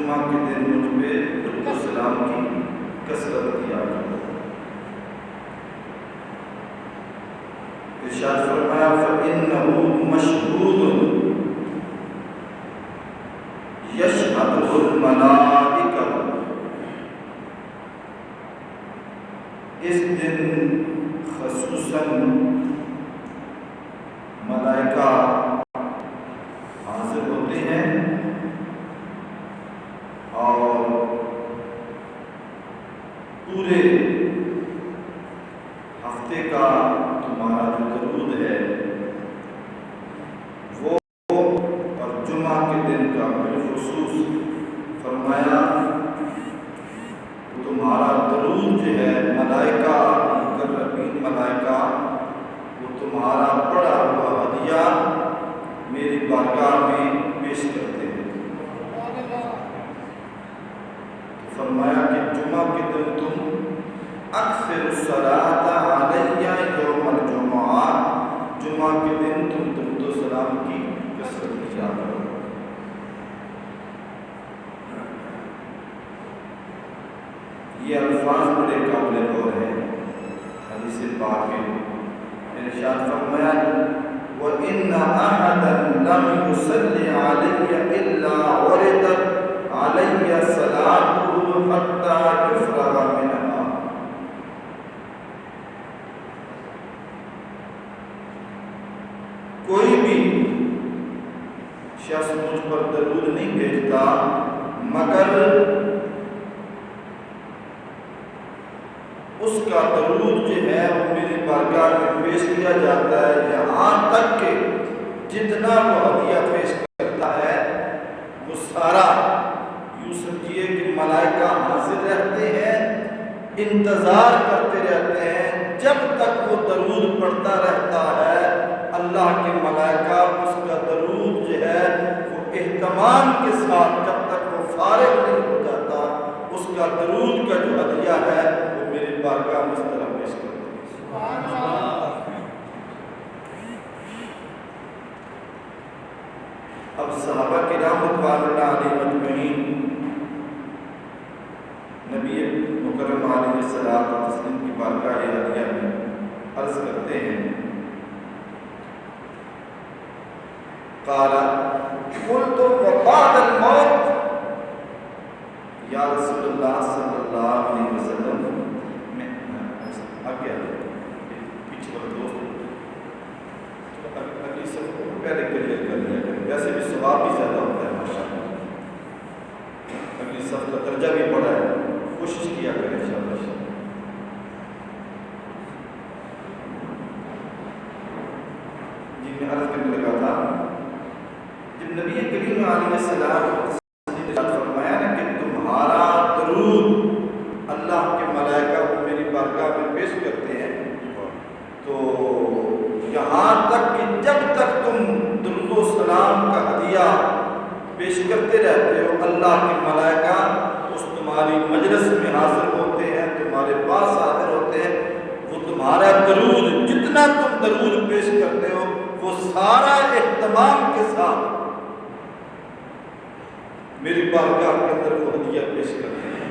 جمعہ کے دن مجھ پہ درود و سلام کی کثرت کیا کرو۔ ارشاد فرمایا فَإِنَّهُ مَشْهُودٌ يَشْهَدُهُ الْمَلَائِكَةُ، اس دن خصوصاً ملائکہ حاضر ہوتے ہیں اور پورے ہفتے کا تمہارا جو درود ہے وہ، اور جمعہ کے دن کا بالخصوص فرمایا تمہارا درود جو ہے ملائکہ مقربین ملائکہ وہ تمہارا پڑا ہوا ہدیہ میری بارگاہ میں پیش کرتے ہیں۔ فرمایا کہ جمعہ کے دن تم اکثر الصلاۃ علیہ یوم الجمعہ، جمعہ کے دن تم درود و سلام کی کثرت کیا کرو۔ یہ الفاظ بڑے قابل غور ہیں، حدیث پاک میں ارشاد فرمایا وَإِنَّ أَحَدًا لَمْ يُصَلِّ عَلَيَّ إِلَّا وَرِدَتْ عَلَيَّ صَلَاتُهُ حَتَّى يُفْرَغَ مِنْهَا، کوئی بھی شخص مجھ پر درود نہیں بھیجتا مگر اس کا درود جو ہے وہ میری بارگاہ میں پیش کیا جاتا ہے، یہاں تک کہ جتنا وہ ہدیہ پیش کرتا ہے وہ سارا یوں سمجھیے کہ ملائکہ حاضر رہتے ہیں، انتظار کرتے رہتے ہیں جب تک وہ درود پڑھتا رہتا ہے۔ اللہ کے ملائکہ اس کا درود جو ہے وہ اہتمام کے ساتھ جب تک وہ فارغ نہیں ہو جاتا اس کا درود کا جو ہدیہ ہے وہ میری بارگاہ میں اس طرح پیش کرتے ہیں۔ سبحان اللہ۔ اب صحابہ کرام رضوان اللہ علیہم اجمعین نبی مکرم علیہ الصلوۃ والتسلیم کی بارگاہ عالیہ میں عرض کرتے ہیں قال قلت وبعد الموت یا رسول اللہ صلی اللہ علیہ وسلم، میں آگے پیچھے والے دوست اگلی صف کو پہلے کلیئر کر لیا کریں، ویسے بھی ثواب بھی زیادہ ہوتا ہے ماشاءاللہ، اگلی صف کا درجہ بھی بڑا ہے، کوشش کیا کریں انشاءاللہ۔ جی میں عرض کرنے لگا تھا جب نبی کریم علیہ السلام فرمایا نا کہ تمہارا درود اللہ کے ملائکہ کو میری بارگاہ میں پیش کرتے ہیں، تو یہاں تک کہ جب تک تم درود و سلام کا ہدیہ پیش کرتے رہتے ہو اللہ کے ملائکہ اس تمہاری مجلس میں حاضر ہوتے ہیں، تمہارے پاس حاضر ہوتے ہیں، وہ تمہارا درود جتنا تم درود پیش کرتے ہو وہ سارا اہتمام کے ساتھ میری بارگاہ کے اندر وہ ہدیہ پیش کرتے ہیں،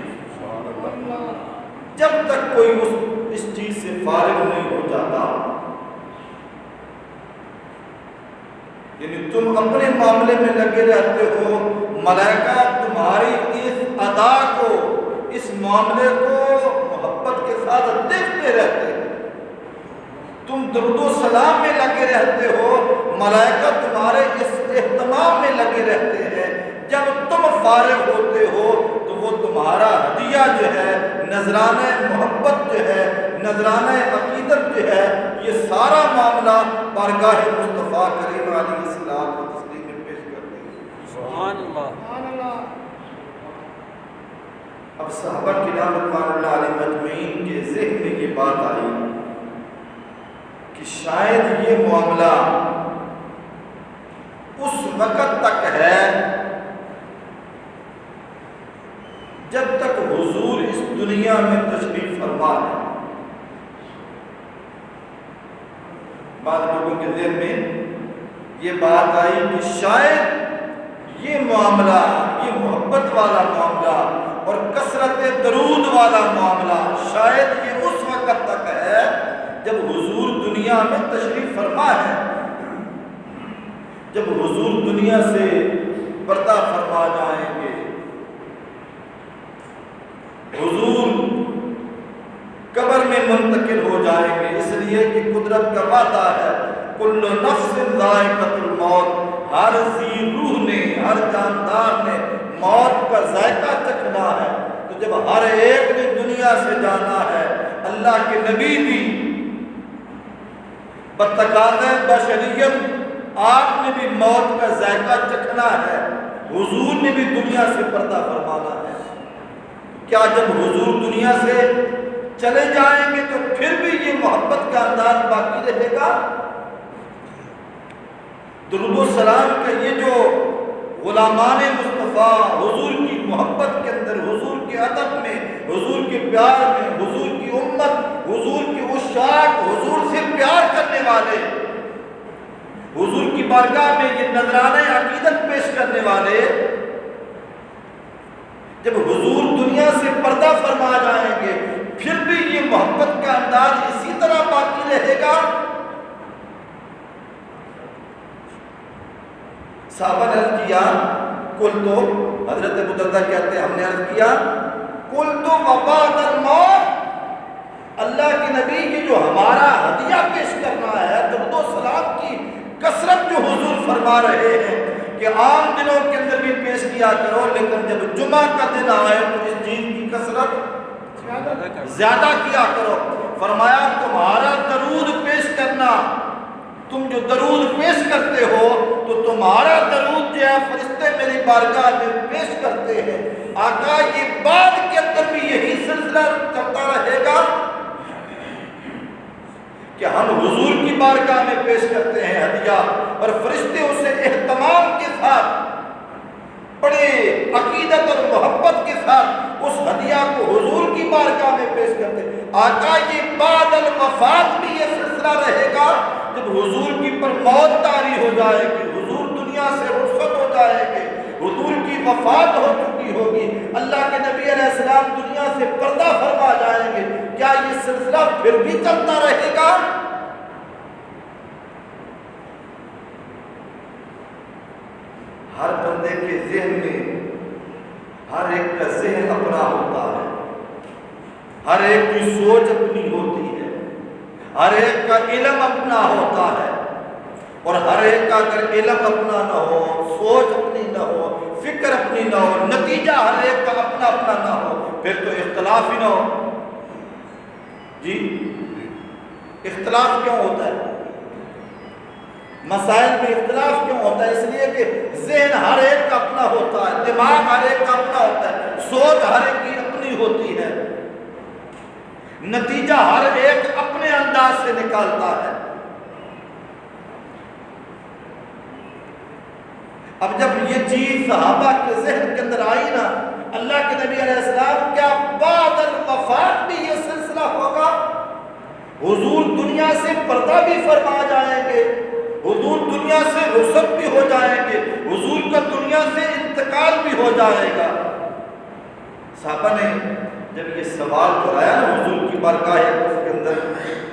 جب تک کوئی اس چیز سے فارغ نہیں ہو جاتا۔ یعنی تم اپنے معاملے میں لگے رہتے ہو، ملائکہ تمہاری اس ادا کو، اس معاملے کو محبت کے ساتھ دیکھتے رہتے ہیں، تم درود و سلام میں لگے رہتے ہو، ملائکہ تمہارے اس اہتمام میں لگے رہتے ہیں، جب تم فارغ ہوتے ہو تو وہ تمہارا ہدیہ جو ہے، نذرانہ محبت جو ہے، نذرانہ عقیدت جو ہے، یہ سارا معاملہ بارگاہ مصطفیٰ کریم علیہ الصلوۃ والتسلیم میں پیش کرتے ہیں۔ سبحان اللہ۔ اب صحابہ کرام رضوان اللہ علیہم اجمعین کے ذہن میں یہ بات آئی کہ شاید یہ معاملہ اس وقت تک ہے جب تک حضور اس دنیا میں تشریف فرما ہے۔ بعض لوگوں کے ذہن میں یہ بات آئی کہ شاید یہ معاملہ، یہ محبت والا معاملہ اور کثرت درود والا معاملہ شاید یہ اس وقت تک ہے جب حضور دنیا میں تشریف فرما ہے، جب حضور دنیا سے پردہ فرما جائیں گے، حضور قبر میں منتقل ہو جائیں گے، اس لیے کہ قدرت کا وعدہ ہے کل نفس ذائقۃ الموت، ہر ذی روح نے، ہر جاندار نے موت کا ذائقہ چکھنا ہے۔ تو جب ہر ایک نے دنیا سے جانا ہے، اللہ کے نبی بھی بتقاضۂ بشریت آپ نے بھی موت کا ذائقہ چکھنا ہے، حضور نے بھی دنیا سے پردہ فرمانا ہے۔ کیا جب حضور دنیا سے چلے جائیں گے تو پھر بھی یہ محبت کا انداز باقی رہے گا؟ درود و سلام کا یہ جو غلامان مصطفیٰ حضور کی محبت کے اندر، حضور کے ادب میں، حضور کے پیار میں، حضور کی امت، حضور کی عشاق، حضور سے پیار کرنے والے، حضور کی بارگاہ میں یہ نذرانہ عقیدت پیش کرنے والے، جب حضور دنیا سے پردہ فرما جائیں گے پھر بھی یہ محبت کا انداز اسی طرح باقی رہے گا؟ صحابہ نے عرض کیا، کل تو حضرت ابو درداء کہتے ہیں ہم نے عرض کیا کل تو وبعد الموت، اللہ کے نبی یہ جو ہمارا ہدیہ پیش کرنا ہے درود و سلام کی کثرت جو حضور فرما رہے ہیں کہ عام دنوں کے اندر بھی پیش کیا کرو، لیکن جب جمعہ کا دن آئے تو اس چیز کی کثرت زیادہ کیا کرو۔ فرمایا تمہارا درود پیش کرنا، تم جو درود پیش کرتے ہو تو تمہارا درود جو ہے فرشتے میری بارگاہ میں پیش کرتے ہیں۔ آقا یہ بعد کے اندر بھی یہی سلسلہ چلتا رہے گا کہ ہم حضور کی بارگاہ میں پیش کرتے ہیں ہدیہ اور فرشتے اسے اہتمام کے ساتھ بڑے عقیدت اور محبت کے ساتھ اس ہدیہ کو حضور کی بارگاہ میں پیش کرتے ہیں۔ آقا یہ بعد الوفات بھی یہ سلسلہ رہے گا، جب حضور کی پر موت طاری ہو جائے گی، حضور دنیا سے رخصت ہو جائے گے، حضور کی وفات ہو چکی ہوگی، اللہ کے نبی علیہ السلام دنیا سے پردہ فرما جائیں گے، کیا یہ سلسلہ پھر بھی چلتا رہے گا؟ ہر بندے کے ذہن میں ہر ایک کا ذہن اپنا ہوتا ہے، ہر ایک کی سوچ اپنی ہوتی ہے، ہر ایک کا علم اپنا ہوتا ہے، اور ہر ایک کا اگر علم اپنا نہ ہو، سوچ اپنی نہ ہو، فکر اپنی نہ ہو، نتیجہ ہر ایک کا اپنا اپنا نہ ہو، پھر تو اختلاف ہی نہ ہو۔ جی اختلاف کیوں ہوتا ہے؟ مسائل میں اختلاف کیوں ہوتا ہے؟ اس لیے کہ ذہن ہر ایک کا اپنا ہوتا ہے، دماغ ہر ایک کا اپنا ہوتا ہے، سوچ ہر ایک کی اپنی ہوتی ہے، نتیجہ ہر ایک اپنے انداز سے نکالتا ہے۔ اب جب یہ چیز صحابہ کے ذہن کے اندر آئی نا، اللہ کے نبی علیہ السلام کیا بعد الوفات بھی یہ سلسلہ ہوگا؟ حضور دنیا سے پردہ بھی فرما جائیں گے، حضور دنیا سے رخصت بھی ہو جائیں گے، حضور کا دنیا سے انتقال بھی ہو جائے گا۔ صحابہ نے جب یہ سوال دہرایا نا حضور کی بارگاہ اقدس کے اندر،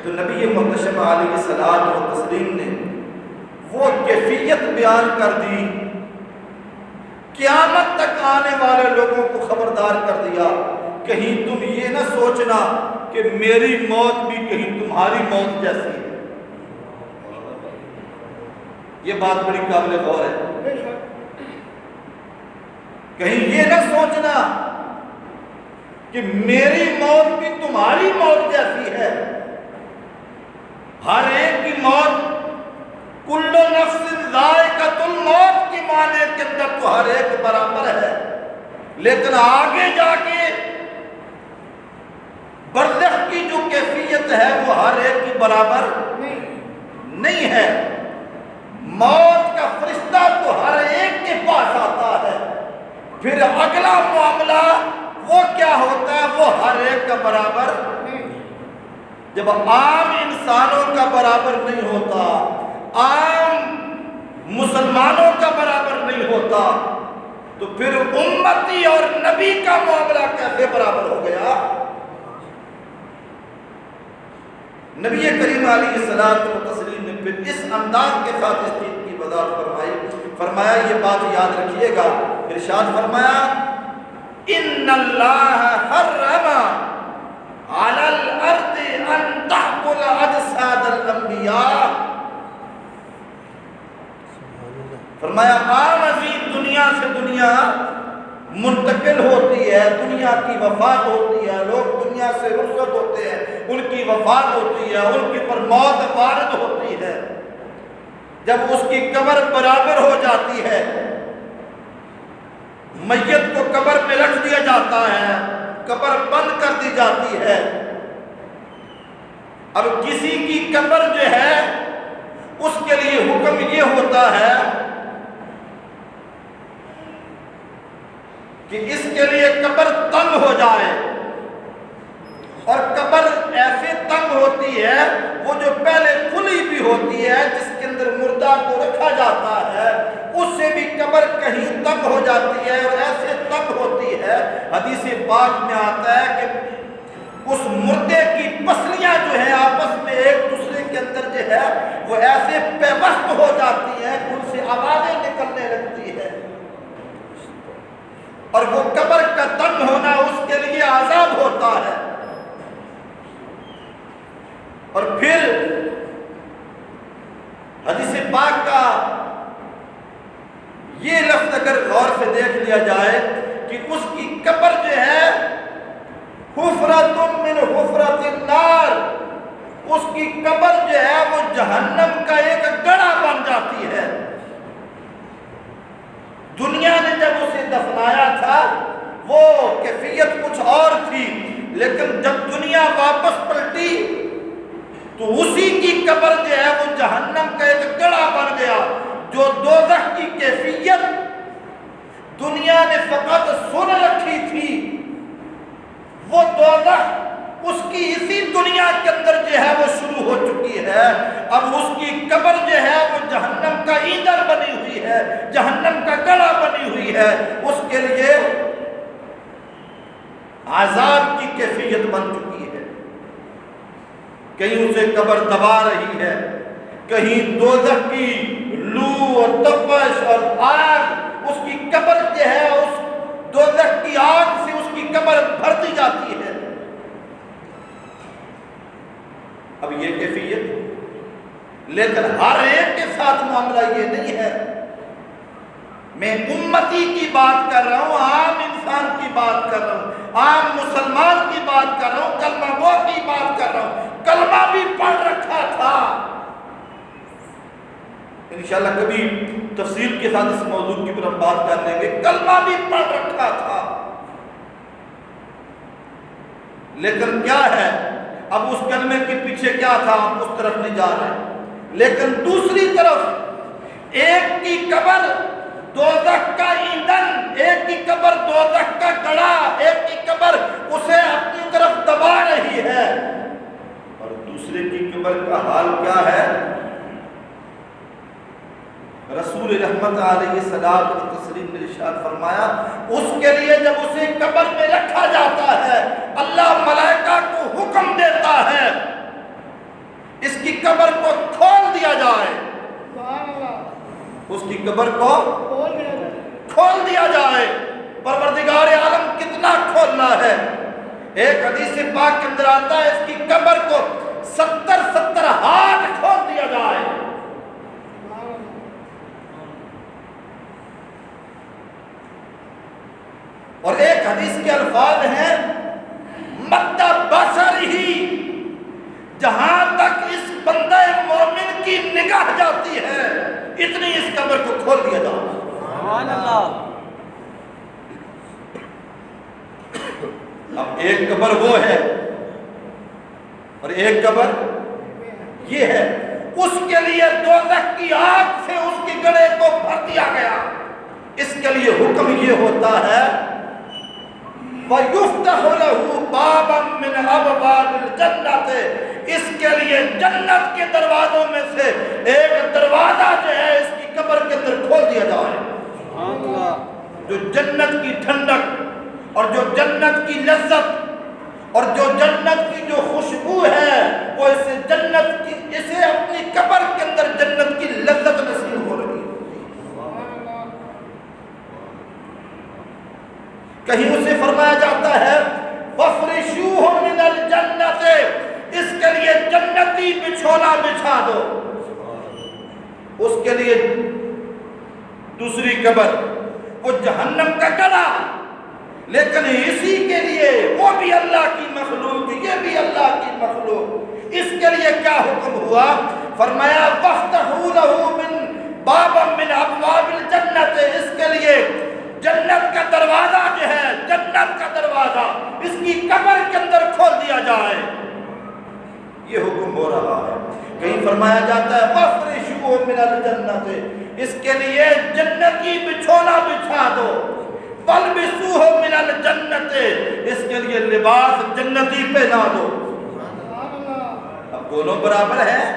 تو نبی محتشم علیہ الصلوۃ والتسلیم نے وہ کیفیت بیان کر دی، قیامت تک آنے والے لوگوں کو خبردار کر دیا، کہیں تم یہ نہ سوچنا کہ میری موت بھی کہیں تمہاری موت جیسی ہے۔ یہ بات بڑی قابل غور ہے، کہیں یہ نہ سوچنا کہ میری موت بھی تمہاری موت جیسی ہے۔ ہر ایک کی موت کل نفس ذائقۃ الموت کی معنی کے اندر تو ہر ایک برابر ہے، لیکن آگے جا کے برزخ کی جو کیفیت ہے وہ ہر ایک کی برابر نہیں ہے۔ موت کا فرشتہ تو ہر ایک کے پاس آتا ہے، پھر اگلا معاملہ وہ کیا ہوتا ہے وہ ہر ایک کا برابر۔ جب عام انسانوں کا برابر نہیں ہوتا، عام مسلمانوں کا برابر نہیں نہیں ہوتا تو پھر امتی اور نبی کا معاملہ کیسے برابر ہو گیا؟ نبی کریم علیہ الصلوۃ والتسلیم نے پھر اس انداز کے ساتھ اس چیز کی وضاحت فرمائی، فرمایا یہ بات یاد رکھیے گا، ارشاد فرمایا ان اللہ حرم علی الارض ان تأکل اجساد الانبیاء، فرمایا عام عظیم دنیا سے دنیا منتقل ہوتی ہے، دنیا کی وفات ہوتی ہے، لوگ دنیا سے رخصت ہوتے ہیں، ان کی وفات ہوتی ہے، ان کی پر موت وارد ہوتی ہے، جب اس کی قبر برابر ہو جاتی ہے، میت کو قبر میں رکھ دیا جاتا ہے، قبر بند کر دی جاتی ہے، اب کسی کی قبر جو ہے اس کے لیے حکم یہ ہوتا ہے کہ اس کے لیے قبر تنگ ہو جائے، اور قبر ایسے تنگ ہوتی ہے وہ جو پہلے کھلی بھی ہوتی ہے جس کے اندر مردہ کو رکھا جاتا ہے، اس سے بھی قبر کہیں تنگ ہو جاتی ہے، اور ایسے تنگ ہوتی ہے حدیث پاک میں آتا ہے کہ اس مردے کی پسلیاں جو ہیں آپس میں ایک دوسرے کے اندر جو ہے وہ ایسے پیوست ہو جاتی ہیں کہ ان سے آوازیں نکلنے لگتی ہے، اور وہ قبر کا تنگ ہونا اس کے لیے عذاب ہوتا ہے۔ اور پھر حدیث پاک کا یہ لفظ اگر غور سے دیکھ لیا جائے کہ اس کی قبر جو ہے حفرۃ من حفرۃ النار، اس کی قبر جو ہے وہ جہنم کا ایک گڑھا بن جاتی ہے۔ دنیا نے جب اسے دفنایا تھا وہ کیفیت کچھ اور تھی، لیکن جب دنیا واپس پلٹی تو اسی کی قبر جو ہے وہ جہنم کا ایک گڑھا بن گیا۔ جو دوزخ کی کیفیت دنیا نے فقط سن رکھی تھی، وہ دوزخ اس کی اسی دنیا کے اندر جو ہے وہ شروع ہو چکی ہے۔ اب اس کی قبر جو ہے وہ جہنم کا ایندھن بنی ہوئی ہے، جہنم کا گڑھا بنی ہوئی ہے، اس کے لیے عذاب کی کیفیت بن چکی ہے۔ کہیں اسے قبر دبا رہی ہے، کہیں دوزخ کی لو اور تپش اور آگ اس کی قبر جو ہے اس دوزخ کی آگ سے اس کی قبر بھر دی جاتی ہے۔ اب یہ کیفیت، لیکن ہر ایک کے ساتھ معاملہ یہ نہیں ہے۔ میں امتی کی بات کر رہا ہوں، عام انسان کی بات کر رہا ہوں، عام مسلمان کی بات کر رہا ہوں، کلمہ گو کی بات کر رہا ہوں، کلمہ بھی پڑھ رکھا تھا۔ انشاءاللہ کبھی تفصیل کے ساتھ اس موضوع کی پر ہم بات کر لیں گے، کلمہ بھی پڑھ رکھا تھا، لیکن کیا ہے اب اس کلمے کے پیچھے کیا تھا ہم اس طرف نہیں جا رہے، لیکن دوسری طرف ایک کی قبر دوزخ کا ایندھن، ایک کی قبر دوزخ کا گڑھا، ایک کی قبر اسے اپنی طرف دبا رہی ہے، اور دوسرے کی قبر کا حال کیا ہے؟ رسول رحمت علیہ الصلوۃ والتسلیم نے ارشاد فرمایا اس کے لیے جب اسے قبر میں رکھا جاتا ہے اللہ ملائکہ کو حکم دیتا ہے اس کی قبر کو کھول دیا جائے، اس کی قبر کو کھول دیا جائے۔ پروردگار عالم کتنا کھولنا ہے، ایک حدیث پاک کے اندر آتا ہے اس کی قبر کو 70 ہاتھ کھول دیا جائے۔ اور ایک حدیث کے الفاظ ہیں مد بصر ہی، جہاں تک اس بندہ مومن کی نگاہ جاتی ہے اتنی اس قبر کو کھول دیا جائے۔ سبحان اللہ۔ اب ایک قبر وہ ہے اور ایک قبر یہ ہے، اس کے لیے دوزخ کی آگ سے اس کے گڑھے کو بھر دیا گیا۔ اس کے لیے حکم یہ ہوتا ہے وَيُفْتَحُ لَهُ بَابًا مِّنْ أَبْوَابِ الْجَنَّةِ، اس کے لیے جنت کے دروازوں میں سے ایک دروازہ جو ہے اس کی قبر کے اندر کھول دیا جائے۔ جنت کی ٹھنڈک اور جو جنت کی لذت اور جو جنت کی جو خوشبو ہے وہ اسے اپنی قبر کے اندر جنت کی لذت نصیب ہو رہی ہے۔ کہیں اسے فرمایا جاتا ہے وَفْرِشُوهُ مِنَ الْجَنَّةِ، اس کے لیے جنتی بچھونا بچھا دو۔ اس کے لیے دوسری قبر وہ جہنم کا گڑھا، لیکن اسی کے لیے وہ بھی اللہ کی مخلوق، یہ بھی اللہ کی مخلوق، اس کے لیے کیا حکم ہوا؟ فرمایا وَافْتَحُوا لَهُ مِن بَابًا مِنْ أَبْوَابِ الْجَنَّةِ، اس کے لیے جنت کا دروازہ جو ہے، جنت کا دروازہ اس کی قبر کے اندر کھول دیا جائے، یہ حکم ہو رہا ہے۔ کہیں فرمایا جاتا ہے وَافْرِشُوهُ مِنَ الْجَنَّةِ، اس کے لیے جنتی بچھونا بچھا دو، وَالْبِسُوهُ مِنَ الْجَنَّةِ، اس کے لیے لباس جنتی پہنا دو۔ اب دونوں برابر ہیں،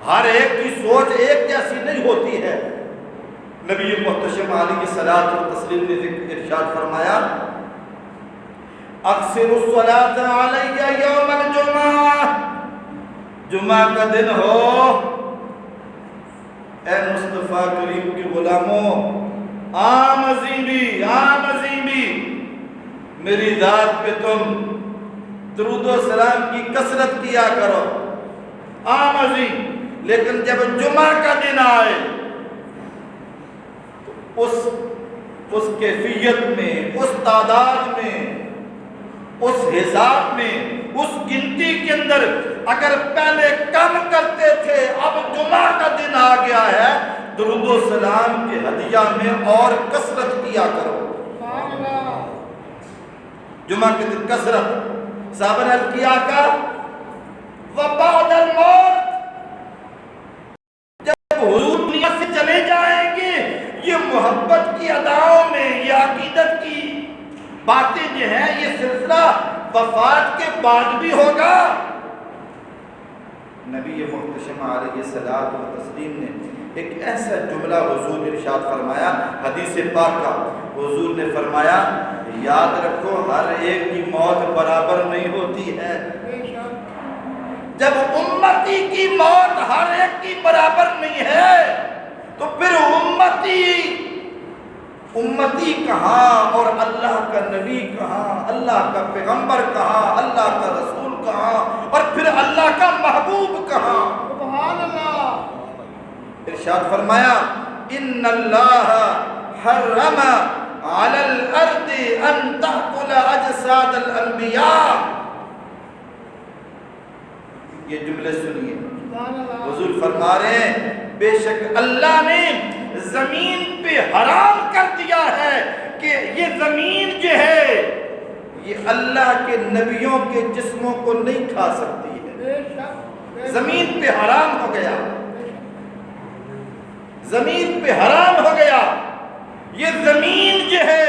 ہر ایک کی سوچ ایک جیسی نہیں ہوتی ہے۔ نبی محتشم علیہ الصلوۃ والتسلیم نے ارشاد فرمایا اکثر الصلاۃ علی یوم الجمعہ، جمعہ کا دن ہو، اے مصطفیٰ کریم کے غلاموں، عام عظیمی میری ذات پہ تم درود و سلام کی کثرت کیا کرو، عام عظیم، لیکن جب جمعہ کا دن آئے اس کیفیت میں، اس تعداد میں، اس حساب میں، اس گنتی کے اندر اگر پہلے کم کرتے تھے، اب جمعہ کا دن آ گیا ہے، درود و سلام کے ہدیہ میں اور کثرت کیا کرو۔ جمعہ کے دن کثرت، صحابہ نے کیا کا وبعد الموت، جب حضور دنیا سے چلے جائیں گے، یہ محبت کی اداؤں میں، یہ عقیدت کی باتیں جو ہیں، یہ سلسلہ وفات کے بعد بھی ہوگا۔ نبی محتشم علیہ الصلوۃ والتسلیم نے ایک ایسا جملہ حضور ارشاد فرمایا، حدیث پاک کا، حضور نے فرمایا یاد رکھو ہر ایک کی موت برابر نہیں ہوتی ہے۔ جب امتی کی موت ہر ایک کی برابر نہیں ہے تو پھر امتی کہاں اور اللہ کا نبی کہاں، اللہ کا پیغمبر کہاں، اللہ کا رسول کہاں، اور پھر اللہ کا محبوب کہاں؟ سبحان اللہ۔ ارشاد فرمایا ان اللہ حرم علی الارض ان تأکل اجساد الانبیاء، یہ جملے سنیے، حضور فرما رہے ہیں بے شک اللہ نے زمین پہ حرام کر دیا ہے کہ یہ زمین جو ہے یہ اللہ کے نبیوں کے جسموں کو نہیں کھا سکتی ہے۔ زمین پہ حرام ہو گیا، زمین پہ حرام ہو گیا۔ یہ زمین جو ہے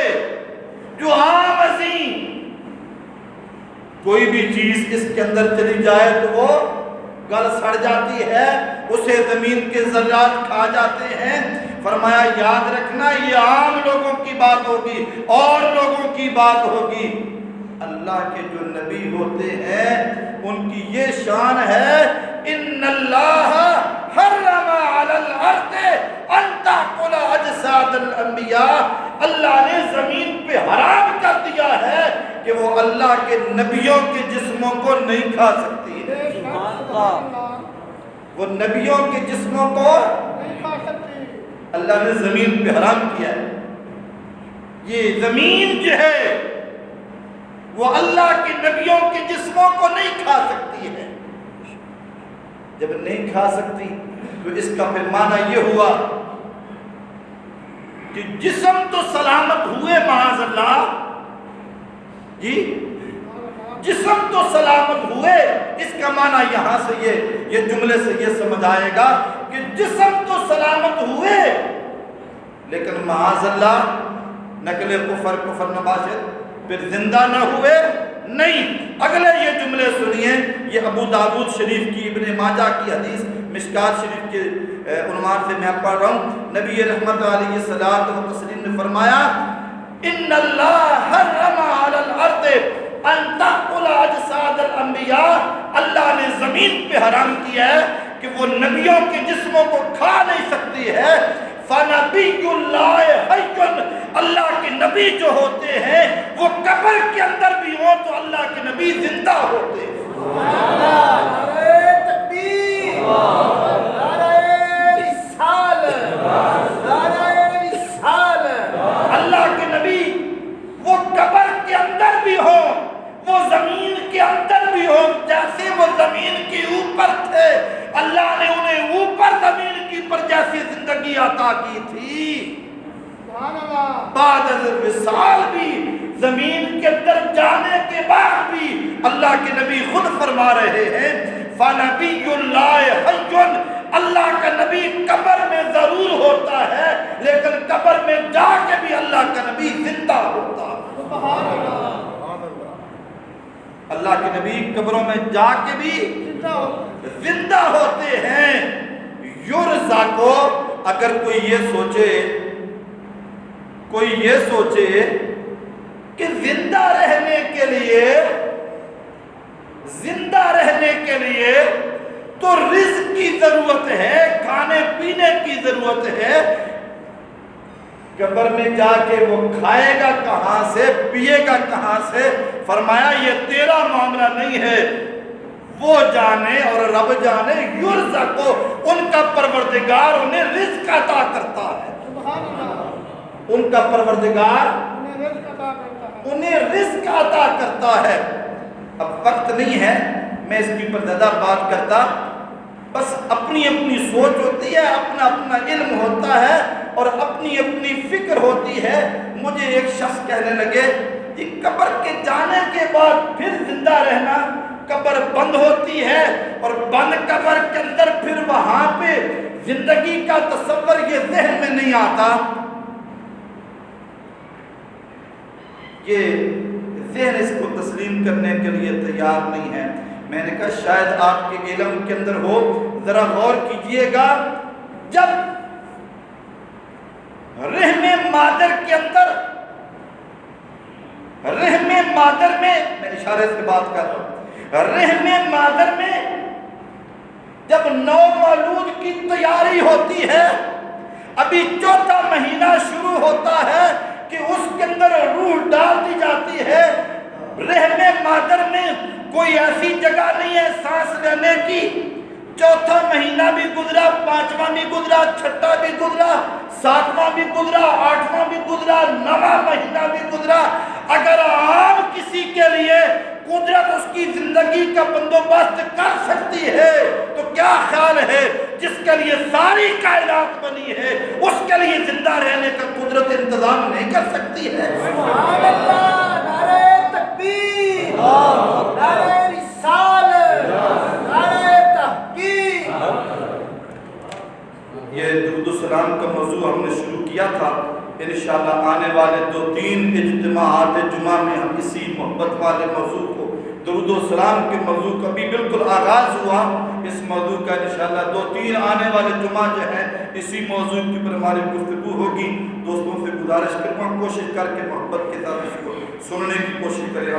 جو عام عظیم کوئی بھی چیز اس کے اندر چلی جائے تو وہ گل سڑ جاتی ہے، اسے زمین کے ذرات کھا جاتے ہیں۔ فرمایا یاد رکھنا یہ عام لوگوں کی بات ہوگی اور لوگوں کی بات ہوگی، اللہ کے جو نبی ہوتے ہیں ان کی یہ شان ہے ان اللہ حرم علی الارض ان تأکل اجساد الانبیاء، اللہ نے زمین پہ حرام کر دیا ہے کہ وہ اللہ کے نبیوں کے جسموں کو نہیں کھا سکتی ہے۔ وہ نبیوں کے جسموں کو نہیں کھا سکتی، اللہ نے زمین پہ حرام کیا ہے۔ یہ زمین جو ہے وہ اللہ کے نبیوں کے جسموں کو نہیں کھا سکتی ہے۔ جب نہیں کھا سکتی تو اس کا پھر معنی یہ ہوا کہ جسم تو سلامت ہوئے معاذ اللہ، جی جسم تو سلامت ہوئے، اس کا معنی یہاں سے یہ جملے سے یہ سمجھ آئے گا کہ جسم تو سلامت ہوئے لیکن معاذ اللہ نقل کفر نباشد پھر زندہ نہ ہوئے، نہیں۔ اگلے یہ جملے سنیے، یہ ابو داؤد شریف کی، ابن ماجہ کی حدیث، مشکات شریف کے عنوان سے میں پڑھ رہا ہوں. نبی رحمت علیہ الصلوۃ والتسلیم نے فرمایا ان اللہ حرم علی الارض ان تاکل اجساد الانبیاء. اللہ نے زمین پہ حرام کیا ہے کہ وہ نبیوں کے جسموں کو کھا نہیں سکتی ہے. فنبی اللہ حی، اللہ کے نبی جو ہوتے ہیں وہ قبر کے اندر بھی ہوں تو اللہ کے نبی زندہ ہوتے ہیں. نعرہ تکبیر، نعرہ رسالت، نعرہ رسالت. اللہ کے نبی وہ قبر کے اندر بھی ہوں، وہ زمین کے اندر بھی ہوں. جیسے وہ زمین کے اوپر تھے اللہ نے انہیں اوپر زمین کی پر جیسی زندگی عطا کی تھی. سبحان اللہ. بعد از وصال بھی، زمین کے اندر جانے کے بعد بھی اللہ کے نبی خود فرما رہے ہیں فَنَبِيُّ اللَّهِ حَيٌّ. اللہ کا نبی قبر میں ضرور ہوتا ہے لیکن قبر میں جا کے بھی اللہ کا نبی زندہ ہوتا ہے. سبحان اللہ. اللہ کے نبی قبروں میں جا کے بھی زندہ ہوتے ہیں. یرزا کو اگر کوئی یہ سوچے کہ زندہ رہنے کے لیے تو رزق کی ضرورت ہے، کھانے پینے کی ضرورت ہے. قبر میں جا کے وہ کھائے گا کہاں سے، پیے گا کہاں سے؟ فرمایا یہ تیرا معاملہ نہیں ہے، وہ جانے اور رب جانے. یرزا کو ان کا پروردگار انہیں رزق عطا کرتا ہے. سبحان اللہ. ان کا پروردگار انہیں رزق عطا کرتا ہے. انہیں رزق عطا کرتا ہے. اب وقت نہیں ہے میں اس کے اوپر زیادہ بات کرتا، بس اپنی اپنی سوچ ہوتی ہے، اپنا اپنا علم ہوتا ہے اور اپنی اپنی فکر ہوتی ہے. مجھے ایک شخص کہنے لگے کہ قبر کے جانے کے بعد پھر زندہ رہنا، قبر بند ہوتی ہے اور بند قبر کے اندر پھر وہاں پہ زندگی کا تصور یہ ذہن میں نہیں آتا. یہ ذہن اس کو تسلیم کرنے کے لیے تیار نہیں ہے. میں نے کہا شاید آپ کے علم کے اندر ہو، ذرا غور کیجئے گا. جب رحم مادر کے اندر، رحم مادر میں اشارے سے بات کر رہا ہوں، رحم مادر میں جب نو مولود کی تیاری ہوتی ہے، ابھی چوتھا مہینہ شروع ہوتا ہے کہ اس کے اندر روح ڈال دی جاتی ہے. رحم مادر میں کوئی ایسی جگہ نہیں ہے سانس لینے کی. چوتھا مہینہ بھی گزرا، پانچواں بھی گزرا، چھٹا بھی گزرا، ساتواں بھی گزرا، آٹھواں بھی گزرا، نواں مہینہ بھی گزرا. اگر عام کسی کے لیے قدرت اس کی زندگی کا بندوبست کر سکتی ہے تو کیا خیال ہے جس کے لیے ساری کائنات بنی ہے اس کے لیے زندہ رہنے کا قدرت انتظام نہیں کر سکتی ہے. سبحان اللہ. نعرہ تکبیر، نعرہ رسالت، نعرہ تحقیق. یہ درود السلام کا موضوع ہم نے شروع کیا تھا. انشاءاللہ آنے والے 2-3 اجتماعات جمعہ میں ہم اسی محبت والے موضوع کو، درود السلام کے موضوع کا بھی بالکل آغاز ہوا. اس موضوع کا انشاءاللہ 2-3 آنے والے جمعہ جو ہے اسی موضوع کے پر ہماری گفتگو ہوگی. دوستوں سے گزارش کروں، کوشش کر کے محبت کے ساتھ اس کو سننے کی کوشش کریں.